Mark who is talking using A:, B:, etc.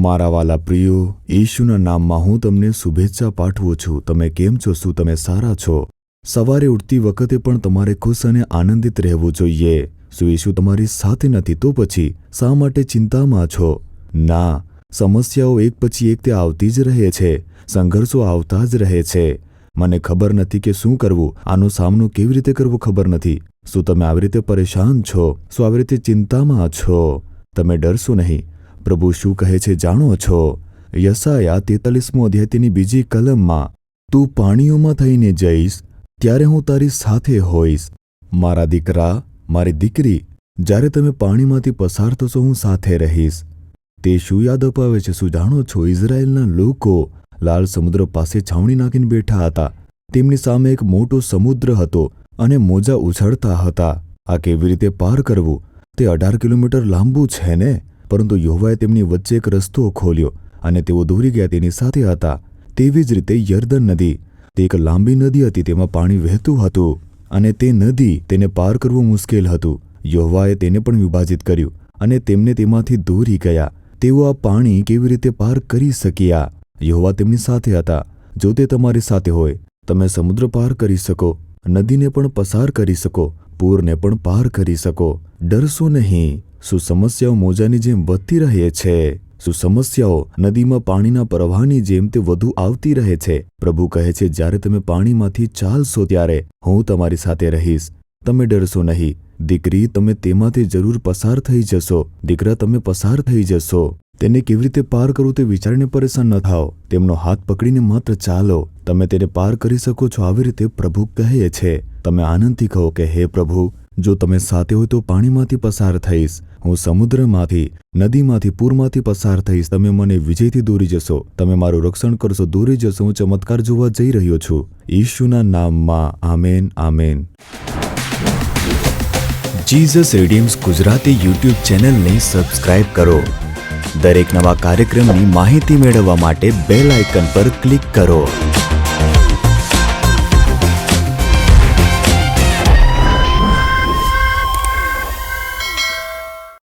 A: મારા વાલા પ્રિયો, ઈશુના નામમાં હું તમને શુભેચ્છા પાઠવું છું. તમે કેમ છો? શું તમે સારા છો? સવારે ઉઠતી વખતે પણ તમારે ખુશ અને આનંદિત રહેવું જોઈએ. શું ઈશુ તમારી સાથે નથી? તો પછી શા માટે ચિંતામાં છો? ના, સમસ્યાઓ એક પછી એક તે આવતી જ રહે છે. સંઘર્ષો આવતા જ રહે છે. મને ખબર નથી કે શું કરવું, આનો સામનો કેવી રીતે કરવો ખબર નથી. શું તમે આવી રીતે પરેશાન છો? શું આવી રીતે ચિંતામાં છો? તમે ડરશો નહીં. પ્રભુ શું કહે છે જાણો છો? યશાયા 43મો અધ્યાય તેની બીજી કલમમાં, તું પાણીઓમાં થઈને જઈશ ત્યારે હું તારી સાથે હોઈશ. મારા દીકરા, મારી દીકરી, જ્યારે તમે પાણીમાંથી પસાર થશો હું સાથે રહીશ. તે શું યાદ અપાવે છે? શું જાણો છો? ઇઝરાયેલના લોકો લાલ સમુદ્ર પાસે છાવણી નાખીને બેઠા હતા. તેમની સામે એક મોટો સમુદ્ર હતો અને મોજા ઉછળતા હતા. આ કેવી રીતે પાર કરવું? તે 18 કિલોમીટર લાંબુ છે ને? પરંતુ યહોવાએ તેમની વચ્ચે એક રસ્તો ખોલ્યો અને તેઓ દોરી ગયા તેની સાથે હતા. તેવી જ રીતે યર્દન નદી, તે એક લાંબી નદી હતી, તેમાં પાણી વહેતું હતું અને તે નદી તેને પાર કરવું મુશ્કેલ હતું. યહોવાએ તેને પણ વિભાજિત કર્યું અને તેમને તેમાંથી દોરી ગયા. તેઓ આ પાણી કેવી રીતે પાર કરી શક્યા? યહોવા તેમની સાથે હતા. જો તે તમારી સાથે હોય, તમે સમુદ્ર પાર કરી શકો, નદીને પણ પસાર કરી શકો, પૂરને પણ પાર કરી શકો. ડરશો નહીં. શું સમસ્યાઓ મોજાની જેમ વધતી રહે છે? શું સમસ્યાઓ નદીમાં પાણીના પ્રવાહની જેમ તે વધુ આવતી રહે છે? પ્રભુ કહે છે, જ્યારે તમે પાણીમાંથી ચાલશો ત્યારે હું તમારી સાથે રહીશ. તમે ડરશો નહીં. દીકરી, તમે તેમાંથી જરૂર પસાર થઈ જશો. દીકરા, તમે પસાર થઈ જશો. તેને કેવી રીતે પાર કરવું તે વિચારીને પરેશાન ન થાઓ. તેમનો હાથ પકડીને માત્ર ચાલો. તમે તેને પાર કરી શકો છો. આવી રીતે પ્રભુ કહે છે. તમે આનંદથી કહો કે હે પ્રભુ, જો તમે સાથે હોય તો પાણીમાંથી પસાર થઈશ. હું સમુદ્રમાંથી, નદીમાંથી, પૂરમાંથી પસાર થઈશ. તમે મને વિજયથી દોરી જશો. તમે મારું રક્ષણ કરશો, દોરી જશો. હું ચમત્કાર જોવા જઈ રહ્યો છું. ઈશુના નામમાં amen, amen. Jesus redeems Gujarati YouTube ચેનલને સબસ્ક્રાઇબ કરો. દરેક નવા કાર્યક્રમની માહિતી મેળવવા માટે બેલ આઇકન પર ક્લિક કરો.